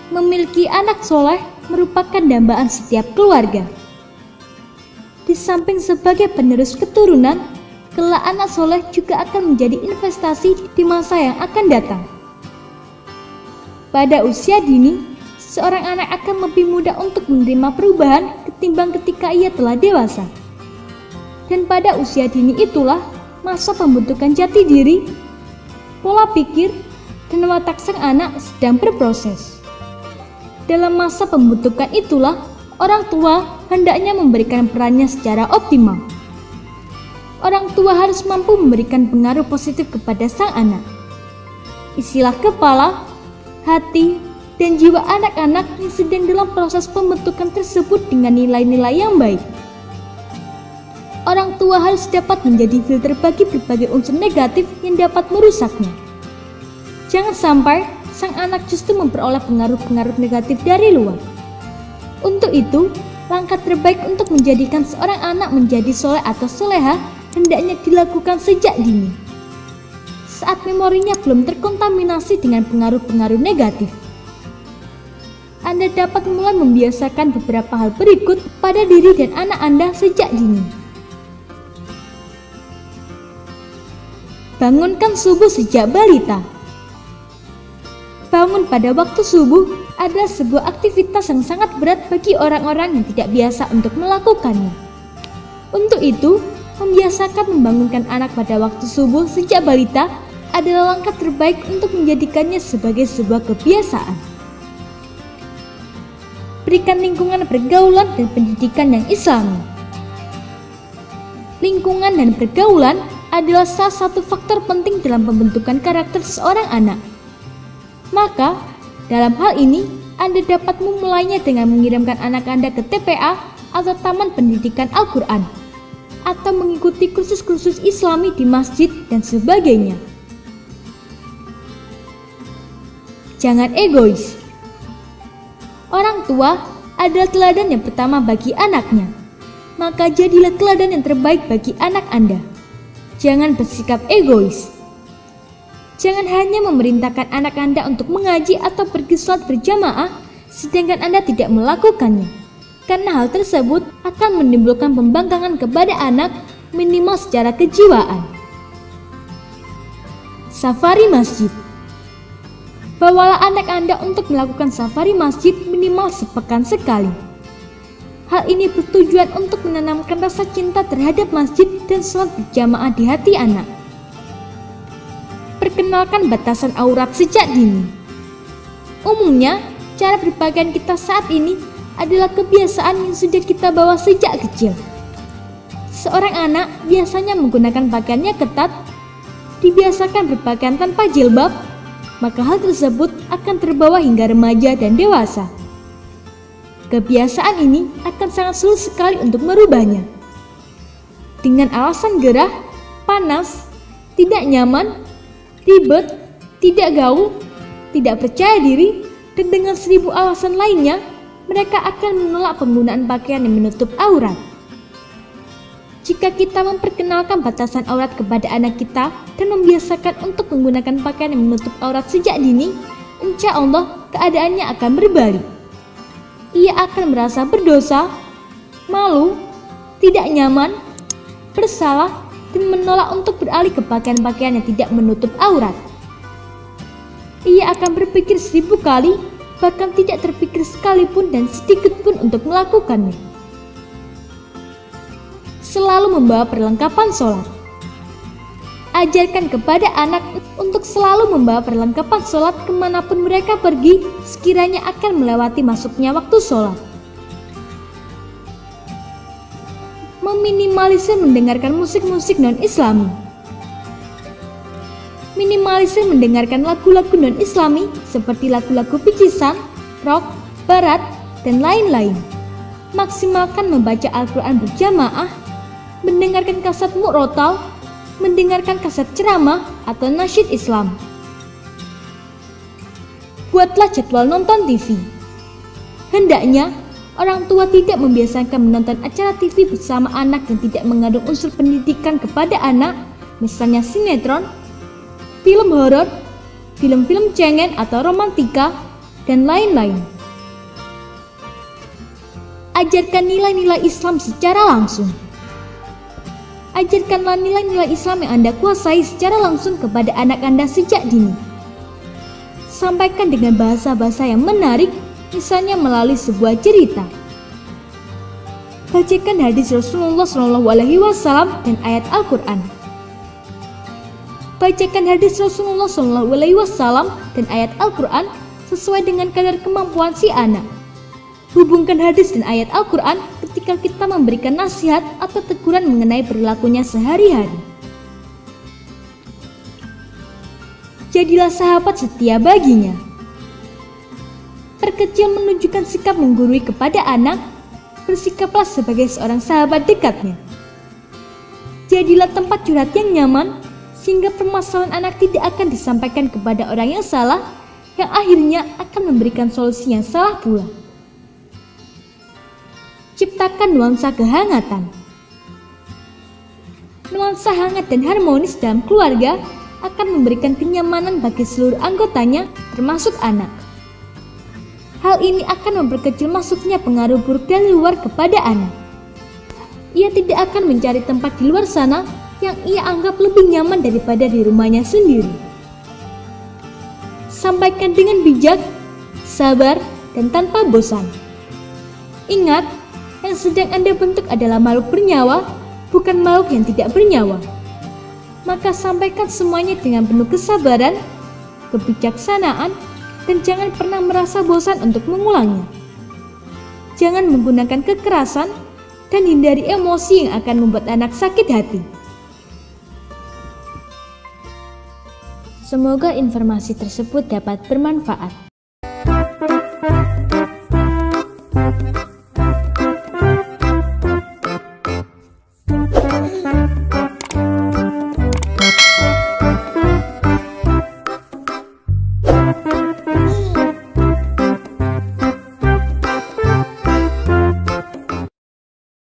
memiliki anak soleh merupakan dambaan setiap keluarga. Di samping sebagai penerus keturunan, kelak anak soleh juga akan menjadi investasi di masa yang akan datang. Pada usia dini, seorang anak akan lebih mudah untuk menerima perubahan ketimbang ketika ia telah dewasa. Dan pada usia dini itulah masa pembentukan jati diri, pola pikir, dan watak sang anak sedang berproses. Dalam masa pembentukan itulah orang tua hendaknya memberikan perannya secara optimal. Orang tua harus mampu memberikan pengaruh positif kepada sang anak. Isilah kepala, hati, dan jiwa anak-anak yang sedang dalam proses pembentukan tersebut dengan nilai-nilai yang baik. Orang tua harus dapat menjadi filter bagi berbagai unsur negatif yang dapat merusaknya. Jangan sampai sang anak justru memperoleh pengaruh-pengaruh negatif dari luar. Untuk itu, langkah terbaik untuk menjadikan seorang anak menjadi soleh atau soleha hendaknya dilakukan sejak dini, saat memorinya belum terkontaminasi dengan pengaruh-pengaruh negatif. Anda dapat mulai membiasakan beberapa hal berikut pada diri dan anak Anda sejak dini. Bangunkan subuh sejak balita. Bangun pada waktu subuh adalah sebuah aktivitas yang sangat berat bagi orang-orang yang tidak biasa untuk melakukannya. Untuk itu, membiasakan membangunkan anak pada waktu subuh sejak balita adalah langkah terbaik untuk menjadikannya sebagai sebuah kebiasaan. Berikan lingkungan pergaulan dan pendidikan yang islami. Lingkungan dan pergaulan adalah salah satu faktor penting dalam pembentukan karakter seorang anak. Maka, dalam hal ini, Anda dapat memulainya dengan mengirimkan anak Anda ke TPA atau Taman Pendidikan Al-Quran, atau mengikuti kursus-kursus Islami di masjid dan sebagainya. Jangan egois. Orang tua adalah teladan yang pertama bagi anaknya, maka jadilah teladan yang terbaik bagi anak Anda. Jangan bersikap egois. Jangan hanya memerintahkan anak Anda untuk mengaji atau pergi sholat berjamaah, sedangkan Anda tidak melakukannya. Karena hal tersebut akan menimbulkan pembangkangan kepada anak minimal secara kejiwaan. Safari masjid. Bawalah anak Anda untuk melakukan safari masjid minimal sepekan sekali. Hal ini bertujuan untuk menanamkan rasa cinta terhadap masjid dan sholat berjamaah di hati anak. Perkenalkan batasan aurat sejak dini. Umumnya, cara berpakaian kita saat ini adalah kebiasaan yang sudah kita bawa sejak kecil. Seorang anak biasanya menggunakan pakaiannya ketat, dibiasakan berpakaian tanpa jilbab, maka hal tersebut akan terbawa hingga remaja dan dewasa. Kebiasaan ini akan sangat sulit sekali untuk merubahnya. Dengan alasan gerah, panas, tidak nyaman, ribet, tidak gaul, tidak percaya diri, dan dengan 1000 alasan lainnya, mereka akan menolak penggunaan pakaian yang menutup aurat. Jika kita memperkenalkan batasan aurat kepada anak kita dan membiasakan untuk menggunakan pakaian yang menutup aurat sejak dini, insya Allah keadaannya akan berbalik. Ia akan merasa berdosa, malu, tidak nyaman, bersalah, dan menolak untuk beralih ke pakaian-pakaian yang tidak menutup aurat. Ia akan berpikir 1000 kali, bahkan tidak terpikir sekalipun dan sedikit pun untuk melakukannya. Selalu membawa perlengkapan sholat. Ajarkan kepada anak untuk selalu membawa perlengkapan sholat kemanapun mereka pergi sekiranya akan melewati masuknya waktu sholat. Meminimalisir mendengarkan musik-musik non-Islami. Minimalisir mendengarkan lagu-lagu non-Islami seperti lagu-lagu picisan, rock, barat, dan lain-lain. Maksimalkan membaca Al-Quran berjamaah, mendengarkan kaset mu'rotal, mendengarkan kaset ceramah atau nasyid Islam. Buatlah jadwal nonton TV. Hendaknya orang tua tidak membiasakan menonton acara TV bersama anak yang tidak mengandung unsur pendidikan kepada anak, misalnya sinetron, film horor, film-film cengeng atau romantika, dan lain-lain. Ajarkan nilai-nilai Islam secara langsung. Ajarkanlah nilai-nilai Islam yang Anda kuasai secara langsung kepada anak Anda sejak dini. Sampaikan dengan bahasa-bahasa yang menarik, misalnya melalui sebuah cerita. Bacakan hadis Rasulullah SAW dan ayat Al-Quran. Bacakan hadis Rasulullah SAW dan ayat Al-Quran sesuai dengan kadar kemampuan si anak. Hubungkan hadis dan ayat Al-Quran ketika kita memberikan nasihat atau teguran mengenai perilakunya sehari-hari. Jadilah sahabat setia baginya. Perkecil menunjukkan sikap menggurui kepada anak, bersikaplah sebagai seorang sahabat dekatnya. Jadilah tempat curhat yang nyaman, sehingga permasalahan anak tidak akan disampaikan kepada orang yang salah, yang akhirnya akan memberikan solusi yang salah pula. Ciptakan nuansa kehangatan. Nuansa hangat dan harmonis dalam keluarga akan memberikan kenyamanan bagi seluruh anggotanya, termasuk anak. Hal ini akan memperkecil masuknya pengaruh buruk dari luar kepada anak. Ia tidak akan mencari tempat di luar sana yang ia anggap lebih nyaman daripada di rumahnya sendiri. Sampaikan dengan bijak, sabar, dan tanpa bosan. Ingat, yang sedang Anda bentuk adalah makhluk bernyawa, bukan makhluk yang tidak bernyawa. Maka sampaikan semuanya dengan penuh kesabaran, kebijaksanaan, dan jangan pernah merasa bosan untuk mengulangnya. Jangan menggunakan kekerasan dan hindari emosi yang akan membuat anak sakit hati. Semoga informasi tersebut dapat bermanfaat.